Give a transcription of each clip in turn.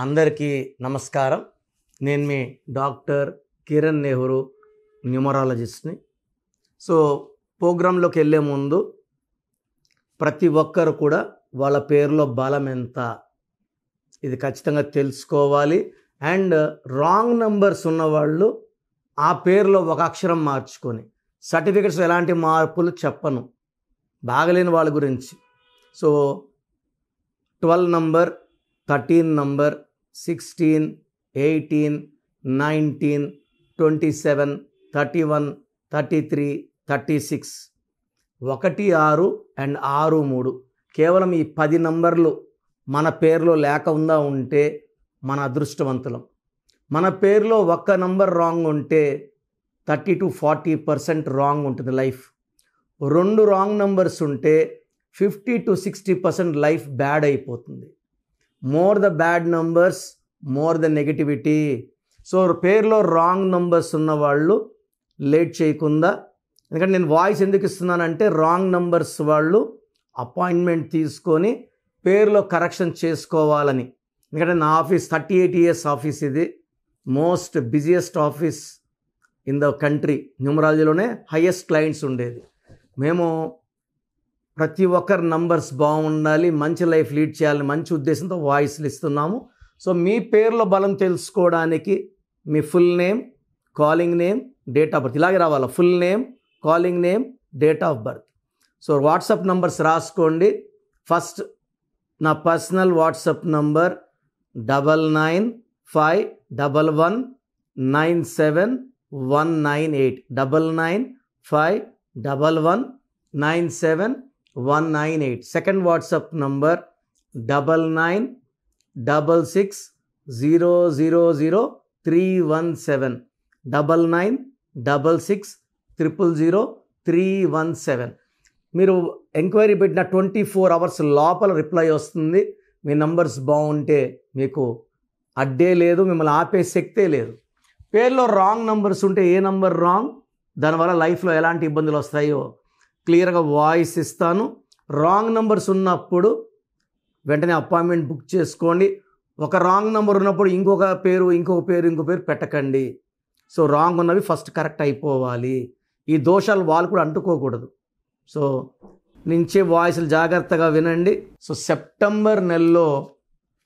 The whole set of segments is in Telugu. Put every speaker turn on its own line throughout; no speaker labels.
అందరికీ నమస్కారం. నేను మీ డాక్టర్ కిరణ్ నెహ్రూ, న్యూమరాలజిస్ట్ని. సో ప్రోగ్రాంలోకి వెళ్ళే ముందు ప్రతి ఒక్కరు కూడా వాళ్ళ పేరులో బలం ఎంత ఇది ఖచ్చితంగా తెలుసుకోవాలి. అండ్ రాంగ్ నంబర్స్ ఉన్నవాళ్ళు ఆ పేరులో ఒక అక్షరం మార్చుకొని, సర్టిఫికెట్స్ ఎలాంటి మార్పులు చెప్పను బాగలేని వాళ్ళ గురించి. సో 12 నంబర్, 13 నంబర్, 16, 18, 19, 27, 31, 33, 36, 1, 6 అండ్ 6, 3 కేవలం ఈ 10 నంబర్లు మన పేరులో లేకుండా ఉంటే మన అదృష్టవంతులం. మన పేరులో ఒక్క నంబర్ రాంగ్ ఉంటే 30 to 40% రాంగ్ ఉంటుంది లైఫ్. 2 రాంగ్ నంబర్స్ ఉంటే 50 to 60% లైఫ్ బ్యాడ్ అయిపోతుంది. More the bad numbers, more the negativity. So పేరులో రాంగ్ నంబర్స్ ఉన్నవాళ్ళు లేట్ చేయకుండా, ఎందుకంటే నేను వాయిస్ ఎందుకు ఇస్తున్నానంటే రాంగ్ నంబర్స్ వాళ్ళు అపాయింట్మెంట్ తీసుకొని పేరులో కరెక్షన్ చేసుకోవాలని. ఎందుకంటే నా ఆఫీస్ 38 years ఆఫీస్, ఇది most busiest office in the country. న్యూమరాలజీలోనే హైయెస్ట్ క్లయింట్స్ ఉండేది. మేము ప్రతి ఒక్కరి నంబర్స్ బాగుండాలి, మంచి లైఫ్ లీడ్ చేయాలని మంచి ఉద్దేశంతో వాయిస్లు ఇస్తున్నాము. సో మీ పేర్ల బలం తెలుసుకోవడానికి మీ full name, calling name, date of birth ఇలాగే రావాలి. Full name, calling name, date of birth. So WhatsApp numbers రాసుకోండి. ఫస్ట్ నా personal WhatsApp number 9951197198 9951197198. Second WhatsApp number 9966000317 9966000317. మీరు ఎంక్వైరీ పెట్టిన 24 hours లోపల రిప్లై వస్తుంది. మీ నంబర్స్ బాగుంటే మీకు అడ్డే లేదు, మిమ్మల్ని ఆపే శక్తే లేదు. పేర్లో రాంగ్ నంబర్స్ ఉంటే ఏ నంబర్ రాంగ్, దానివల్ల లైఫ్లో ఎలాంటి ఇబ్బందులు వస్తాయో క్లియర్గా వాయిస్ ఇస్తాను. రాంగ్ నంబర్స్ ఉన్నప్పుడు వెంటనే అపాయింట్మెంట్ బుక్ చేసుకోండి. ఒక రాంగ్ నెంబర్ ఉన్నప్పుడు ఇంకొక పేరు పెట్టకండి. సో రాంగ్ ఉన్నవి ఫస్ట్ కరెక్ట్ అయిపోవాలి. ఈ దోషాలు వాళ్ళు కూడా అంటుకోకూడదు. సో నుంచే వాయిస్లు జాగ్రత్తగా వినండి. సో సెప్టెంబర్ నెలలో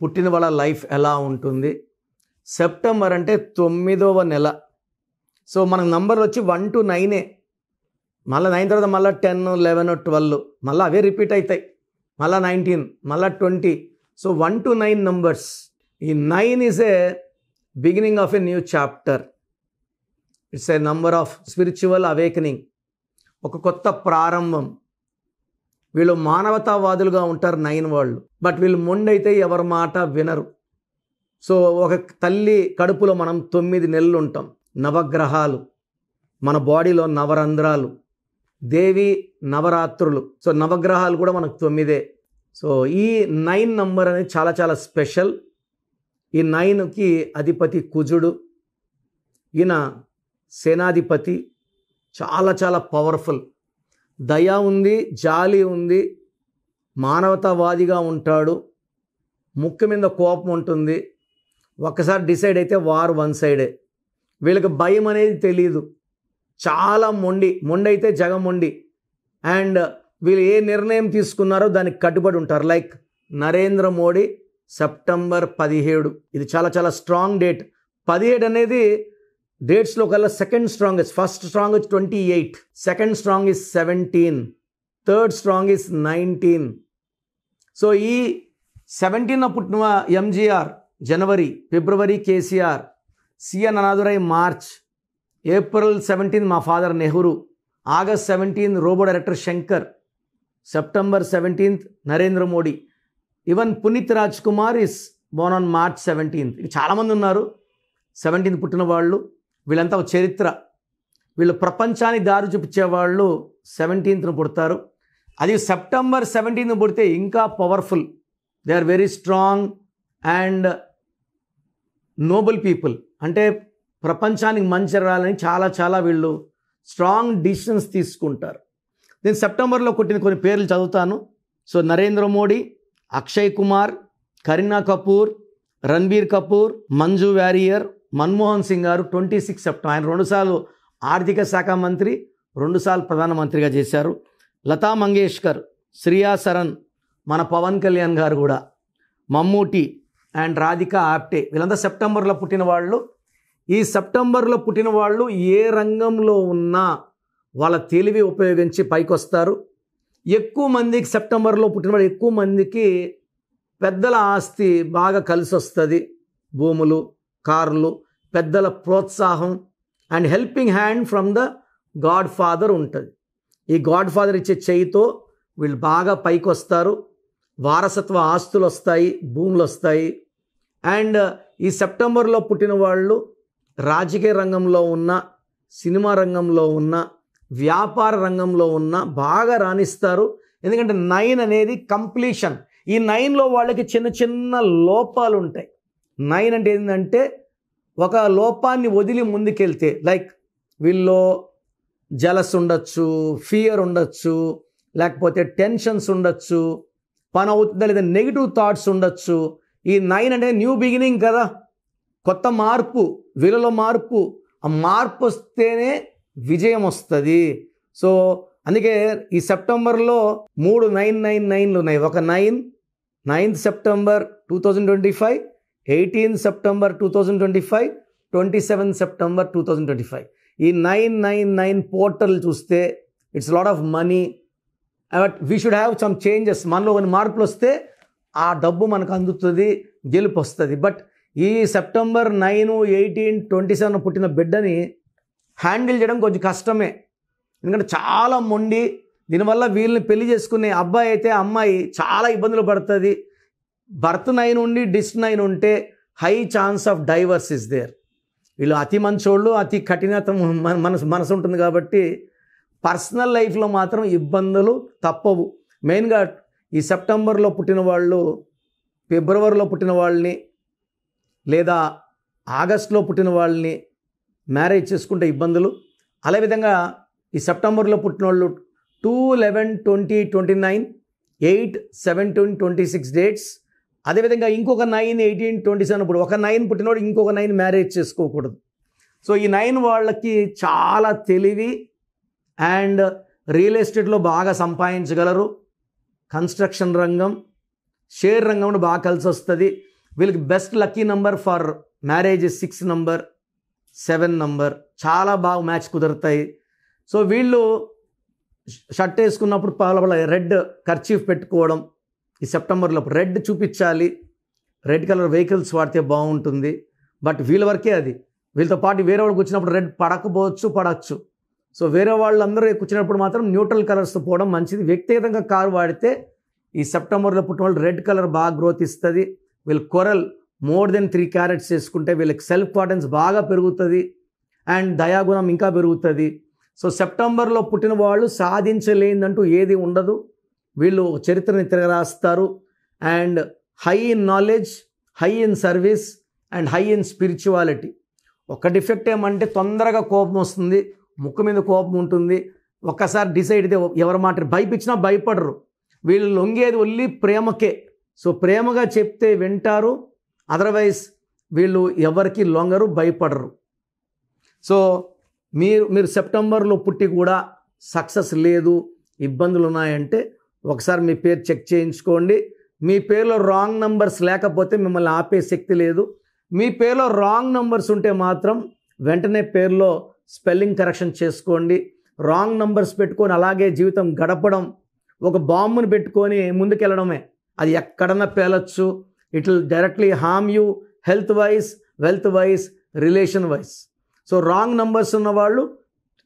పుట్టిన వాళ్ళ లైఫ్ ఎలా ఉంటుంది? సెప్టెంబర్ అంటే 9వ నెల. సో మనకు నంబర్ వచ్చి 1 to 9. మళ్ళీ 9 తర్వాత మళ్ళీ 10, 11, 12 మళ్ళీ అవే రిపీట్ అవుతాయి. మళ్ళీ 19, మళ్ళీ 20. So 1 to 9 numbers. ఈ 9 is a beginning of a new chapter. It's a number of spiritual awakening, ఒక కొత్త ప్రారంభం. వీళ్ళు మానవతావాదులుగా ఉంటారు 9 వాళ్ళు. బట్ వీళ్ళు మొండైతే ఎవరి మాట వినరు. సో ఒక తల్లి కడుపులో మనం 9 నెలలు ఉంటాం. నవగ్రహాలు, మన బాడీలో నవరంధ్రాలు, దేవి నవరాత్రులు. సో నవగ్రహాలు కూడా మనకు 9. సో ఈ 9 నంబర్ అనేది చాలా చాలా స్పెషల్. ఈ 9కి అధిపతి కుజుడు. ఈయన సేనాధిపతి, చాలా చాలా పవర్ఫుల్. దయ ఉంది, జాలి ఉంది, మానవతావాదిగా ఉంటాడు, ముక్కు మీద కోపం ఉంటుంది. ఒక్కసారి డిసైడ్ అయితే వారు వన్ సైడే. వీళ్ళకి భయం అనేది తెలియదు, చాలా మొండి అయితే జగమొండి. అండ్ వీళ్ళు ఏ నిర్ణయం తీసుకున్నారో దానికి కట్టుబడి ఉంటారు. Like Narendra Modi September 17. ఇది చాలా చాలా స్ట్రాంగ్ డేట్. 17 అనేది డేట్స్లో కల్లా second strongest. First strong 28, second strong is 17, third strong is 19. So ఈ 17న పుట్టిన MGR January, February KCR, CN Annadurai March, April 17 మా father Nehru, August 17 Robo director Shankar, September 17 Narendra Modi. Even Puneeth Raj Kumar is born on March 17. చాలామంది ఉన్నారు 17 పుట్టిన వాళ్ళు. వీళ్ళంతా ఒక చరిత్ర. వీళ్ళు ప్రపంచానికి దారి చూపించేవాళ్ళు 17న పుడతారు. అది సెప్టెంబర్ 17 పుడితే ఇంకా powerful. They are very strong and noble people. అంటే ప్రపంచానికి మంచి జరగాలని చాలా చాలా వీళ్ళు స్ట్రాంగ్ డిసిషన్స్ తీసుకుంటారు. నేను సెప్టెంబర్లో కొట్టిన కొన్ని పేర్లు చదువుతాను. సో నరేంద్ర మోడీ, అక్షయ్ కుమార్, కరీనా కపూర్, రణబీర్ కపూర్, మంజు వారియర్, మన్మోహన్ సింగ్ గారు 26 సెప్టెంబర్. ఆయన 2 సార్లు ఆర్థిక శాఖ మంత్రి, 2 సార్లు ప్రధానమంత్రిగా చేశారు. లతా మంగేష్కర్, శ్రియా సరన్, మన పవన్ కళ్యాణ్ గారు కూడా, మమ్మూటి అండ్ రాధికా ఆప్టే, వీళ్ళంతా సెప్టెంబర్లో పుట్టిన వాళ్ళు. ఈ సెప్టెంబర్లో పుట్టిన వాళ్ళు ఏ రంగంలో ఉన్నా వాళ్ళ తెలివి ఉపయోగించి పైకి వస్తారు. ఎక్కువ మందికి సెప్టెంబర్లో పుట్టిన వాళ్ళు ఎక్కువ మందికి పెద్దల ఆస్తి బాగా కలిసి వస్తుంది. భూములు, కార్లు, పెద్దల ప్రోత్సాహం and helping hand from the God father ఉంటుంది. ఈ గాడ్ ఫాదర్ ఇచ్చే చేయితో వీళ్ళు బాగా పైకి వస్తారు. వారసత్వ ఆస్తులు వస్తాయి, భూములు వస్తాయి. అండ్ ఈ సెప్టెంబర్లో పుట్టిన వాళ్ళు రాజకీయ రంగంలో ఉన్న, సినిమా రంగంలో ఉన్న, వ్యాపార రంగంలో ఉన్న బాగా రాణిస్తారు. ఎందుకంటే 9 అనేది కంప్లీషన్. ఈ 9లో వాళ్ళకి చిన్న చిన్న లోపాలు ఉంటాయి. 9 అంటే ఏంటంటే ఒక లోపాన్ని వదిలి ముందుకెళ్తే, లైక్ వీళ్ళు జలస్ ఉండొచ్చు, ఫియర్ ఉండొచ్చు, లేకపోతే టెన్షన్స్ ఉండొచ్చు, పని అవుతుందా లేదా నెగిటివ్ థాట్స్ ఉండొచ్చు. ఈ 9 అంటే న్యూ బిగినింగ్ కదా, కొత్త మార్పు, వీళ్ళలో మార్పు. ఆ మార్పు వస్తేనే విజయం వస్తుంది. సో అందుకే ఈ సెప్టెంబర్లో 3 999లు ఉన్నాయి. ఒక 9th September 2025, 18th September 2025, 27th September 2025. ఈ 999 పోర్టల్ చూస్తే it's lot of money. But we should have some changes. మనలో కొన్ని మార్పులు వస్తే ఆ డబ్బు మనకు అందుతుంది, గెలుపు వస్తుంది. బట్ ఈ సెప్టెంబర్ 9, 18, 27 పుట్టిన బిడ్డని హ్యాండిల్ చేయడం కొంచెం కష్టమే. ఎందుకంటే చాలా మొండి. దీనివల్ల వీళ్ళని పెళ్లి చేసుకునే అబ్బాయి అయితే అమ్మాయి చాలా ఇబ్బందులు పడుతుంది. బర్త్ 9 ఉండి డిస్ 9 ఉంటే high chance of divorce is there. వీళ్ళు అతి మంచోళ్ళు, అతి కఠినత మనసు ఉంటుంది కాబట్టి పర్సనల్ లైఫ్లో మాత్రం ఇబ్బందులు తప్పవు. మెయిన్గా ఈ సెప్టెంబర్లో పుట్టిన వాళ్ళు ఫిబ్రవరిలో పుట్టిన వాళ్ళని లేదా ఆగస్టులో పుట్టిన వాళ్ళని మ్యారేజ్ చేసుకుంటే ఇబ్బందులు. అదేవిధంగా ఈ సెప్టెంబర్లో పుట్టిన వాళ్ళు 2/11/2029, 8/17/26 డేట్స్. అదేవిధంగా ఇంకొక 9/18/27. ఇప్పుడు ఒక 9 పుట్టినవాడు ఇంకొక 9 మ్యారేజ్ చేసుకోకూడదు. సో ఈ 9 వాళ్ళకి చాలా తెలివి అండ్ రియల్ ఎస్టేట్లో బాగా సంపాదించగలరు. కన్స్ట్రక్షన్ రంగం, షేర్ రంగంలో బాగా కలిసి వస్తుంది. వీళ్ళకి best lucky number for marriage 6 number, 7 number. చాలా బాగా మ్యాచ్ కుదురుతాయి. సో వీళ్ళు షర్ట్ వేసుకున్నప్పుడు రెడ్ కర్చీఫ్ పెట్టుకోవడం. ఈ సెప్టెంబర్లో రెడ్ చూపించాలి. రెడ్ కలర్ వెహికల్స్ వాడితే బాగుంటుంది. బట్ వీళ్ళ వరకే అది. వీళ్ళతో పాటు వేరే వాళ్ళకి వచ్చినప్పుడు రెడ్ పడచ్చు. సో వేరే వాళ్ళందరూ కూర్చున్నప్పుడు మాత్రం న్యూట్రల్ కలర్స్తో పోవడం మంచిది. వ్యక్తిగతంగా కారు వాడితే ఈ సెప్టెంబర్లో పుట్టిన వాళ్ళు రెడ్ కలర్ బాగా గ్రోత్ ఇస్తుంది. వీళ్ళు కొరల్ మోర్ దెన్ 3 క్యారెట్స్ వేసుకుంటే వీళ్ళకి సెల్ఫ్ కాన్ఫిడెన్స్ బాగా పెరుగుతుంది అండ్ దయాగుణం ఇంకా పెరుగుతుంది. సో సెప్టెంబర్లో పుట్టిన వాళ్ళు సాధించలేదంటూ ఏది ఉండదు. వీళ్ళు చరిత్రని తిరగరాస్తారు. And high in knowledge, high in service and high in spirituality. ఒక డిఫెక్ట్ ఏమంటే తొందరగా కోపం వస్తుంది, ముక్కు మీద కోపం ఉంటుంది. ఒక్కసారి డిసైడ్ అయితే ఎవరి మాట భయపించినా భయపడరు. వీళ్ళు లొంగేది ఒళ్ళి ప్రేమకే. సో ప్రేమగా చెప్తే వింటారు. అదర్వైజ్ వీళ్ళు ఎవరికి లొంగరు, భయపడరు. సో మీరు సెప్టెంబర్లో పుట్టి కూడా సక్సెస్ లేదు, ఇబ్బందులు ఉన్నాయంటే ఒకసారి మీ పేరు చెక్ చేయించుకోండి. మీ పేరులో రాంగ్ నంబర్స్ లేకపోతే మిమ్మల్ని ఆపే శక్తి లేదు. మీ పేరులో రాంగ్ నంబర్స్ ఉంటే మాత్రం వెంటనే పేరులో స్పెల్లింగ్ కరెక్షన్ చేసుకోండి. రాంగ్ నంబర్స్ పెట్టుకొని అలాగే జీవితం గడపడం ఒక బాంబుని పెట్టుకొని ముందుకెళ్ళడమే. అది ఎక్కడన్నా పేలొచ్చు. It will directly harm you health wise, wealth wise, relation wise. So wrong numbers ఉన్నవాళ్ళు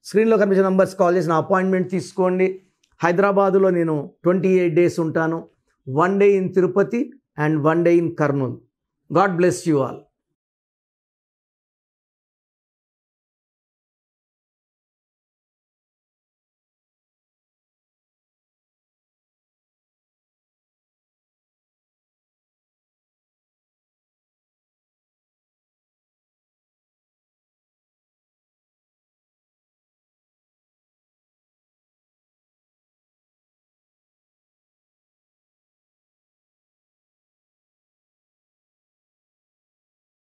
స్క్రీన్లో కనిపించే నంబర్స్ కాల్ చేసి నా అపాయింట్మెంట్ తీసుకోండి. హైదరాబాదులో నేను 28 days ఉంటాను. 1 day in Tirupati and 1 day in Kurnool. God bless you all.